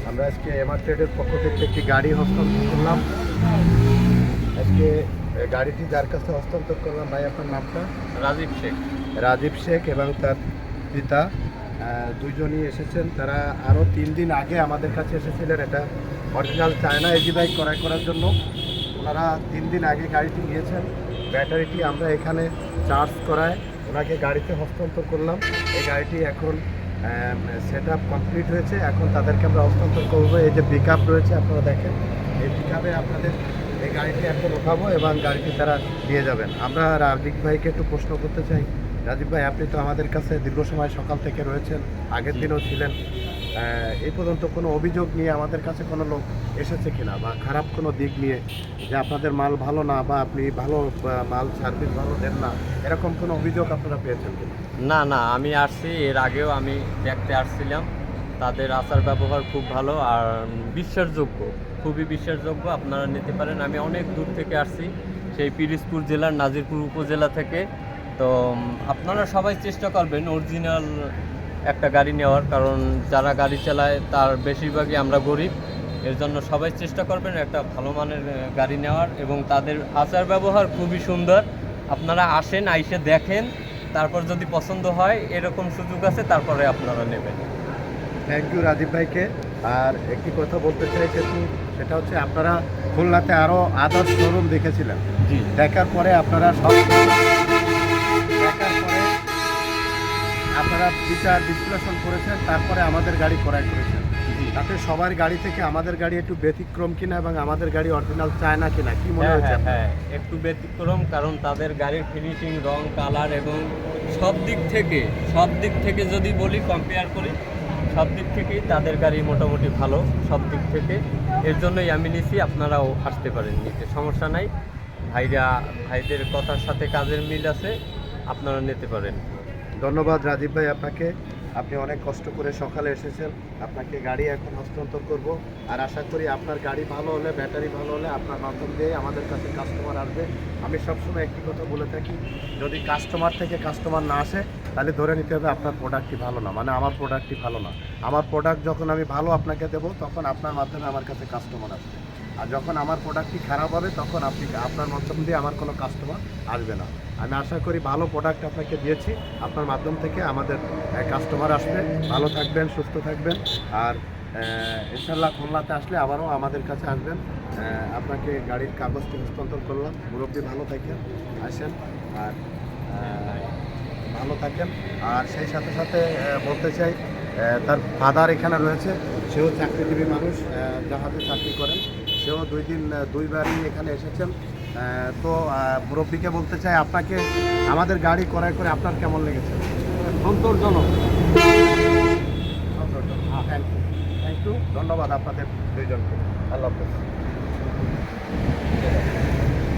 আমরা আজকে এমআর ট্রেডের পক্ষ থেকে একটি গাড়ি হস্তান্তর করলাম। আজকে গাড়িটি যার কাছে হস্তান্তর করলাম, ভাই আপনার নামটা? রাজীব শেখ এবং তার পিতা দুইজনই এসেছেন। তারা আরও 3 দিন আগে আমাদের কাছে এসেছিলেন এটা অরিজিনাল চায়না এজি বাইক ক্রয় করার জন্য। ওনারা 3 দিন আগে গাড়িটি নিয়েছেন। ব্যাটারিটি আমরা এখানে চার্জ করায় ওনাকে গাড়িতে হস্তান্তর করলাম। এই গাড়িটি এখন সেট আপ কমপ্লিট হয়েছে। এখন তাদেরকে আমরা হস্তান্তর করবো। এই যে পিক আপ রয়েছে আপনারা দেখেন, এই পিক আপে আপনাদের এই গাড়িটি এখন উঠাবো এবং গাড়িটি তারা নিয়ে যাবেন। আমরা রাজীব ভাইকে একটু প্রশ্ন করতে চাই। রাজীব ভাই, আপনি তো আমাদের কাছে দীর্ঘ সময় সকাল থেকে রয়েছেন, আগের দিনও ছিলেন। এই পর্যন্ত কোনো অভিযোগ নিয়ে আমাদের কাছে কোনো লোক এসেছে কিনা, বা খারাপ কোনো দিক নিয়ে যে আপনাদের মাল ভালো না বা আপনি ভালো মাল সার্ভিস ভালো দেন না, এরকম কোনো অভিযোগ আপনারা পেয়েছেন কিনা? না না, আমি আসছি, এর আগেও আমি দেখতে আসছিলাম। তাদের আচার ব্যবহার খুব ভালো আর বিশ্বাসযোগ্য, খুবই বিশ্বাসযোগ্য। আপনারা নিতে পারেন। আমি অনেক দূর থেকে আসছি, সেই পিরোজপুর জেলার নাজিরপুর উপজেলা থেকে। তো আপনারা সবাই চেষ্টা করবেন অরিজিনাল একটা গাড়ি নেওয়ার, কারণ যারা গাড়ি চালায় তার বেশিরভাগই আমরা গরিব। এর জন্য সবাই চেষ্টা করবেন একটা ভালো মানের গাড়ি নেওয়ার, এবং তাদের আচার ব্যবহার খুবই সুন্দর। আপনারা আসেন, আইসে দেখেন, তারপর যদি পছন্দ হয়, এরকম সুযোগ আছে, তারপরে আপনারা নেবেন। থ্যাংক ইউ রাজীব ভাইকে। আর একটি কথা বলতে চাই, সেটা হচ্ছে আপনারা খুলনাতে আরও আদার্স শোরুম দেখেছিলেন। জি, দেখার পরে আপনারা আপনারা বিচার বিশ্লেষণ করেছেন, তারপরে আমাদের গাড়ি ক্রয় করেছেন। তাতে সবার গাড়ি থেকে আমাদের গাড়ি একটু ব্যতিক্রম কিনা এবং আমাদের গাড়ি অরিজিনাল চায়না কিনা, কি মনে হচ্ছে? হ্যাঁ, একটু ব্যতিক্রম, কারণ তাদের গাড়ির ফিনিশিং, রং, কালার এবং সব দিক থেকে যদি বলি, কম্পেয়ার করি, সব দিক থেকেই তাদের গাড়ি মোটামুটি ভালো, সব দিক থেকে। এর জন্যই আমি নিছি। আপনারাও আসতে পারেন নিতে, সমস্যা নাই। ভাইদের কথার সাথে কাজের মিল আছে, আপনারা নিতে পারেন। ধন্যবাদ রাজীব ভাই আপনাকে। আপনি অনেক কষ্ট করে সকালে এসেছেন। আপনাকে গাড়ি এখন হস্তান্তর করব। আর আশা করি আপনার গাড়ি ভালো হলে, ব্যাটারি ভালো হলে আপনার মাধ্যম দিয়ে আমাদের কাছে কাস্টমার আসবে। আমি সবসময় একটি কথা বলে থাকি, যদি কাস্টমার থেকে কাস্টমার না আসে, তাহলে ধরে নিতে হবে আপনার প্রোডাক্টটি ভালো না, মানে আমার প্রোডাক্টটি ভালো না। আমার প্রোডাক্ট যখন আমি ভালো আপনাকে দেবো, তখন আপনার মাধ্যমে আমার কাছে কাস্টমার আসবে। আর যখন আমার প্রোডাক্টটি খারাপ হবে, তখন আপনার মাধ্যম দিয়ে আমার কোনো কাস্টমার আসবে না। আমি আশা করি ভালো প্রোডাক্ট আপনাকে দিয়েছি, আপনার মাধ্যম থেকে আমাদের কাস্টমার আসবে। ভালো থাকবেন, সুস্থ থাকবেন। আর ইনশাল্লাহ খুলনাতে আসলে আবারও আমাদের কাছে আসবেন। আপনাকে গাড়ির কাগজটি হস্তান্তর করলাম। মুরব্বী ভালো থাকেন, আসেন আর ভালো থাকেন। আর সেই সাথে সাথে বলতে চাই, তার ফাদার এখানে রয়েছে, সেও চাকরিজীবী মানুষ, জাহাজে চাকরি করেন। সেও দুইবারই এখানে এসেছেন। তো মুরব্বীকে বলতে চাই, আপনাকে আমাদের গাড়ি ক্রয় করে আপনার কেমন লেগেছে? সন্তোষজনক। থ্যাংক ইউ, ধন্যবাদ আপনাদের দুইজনকে। আল্লাহ হাফেজ।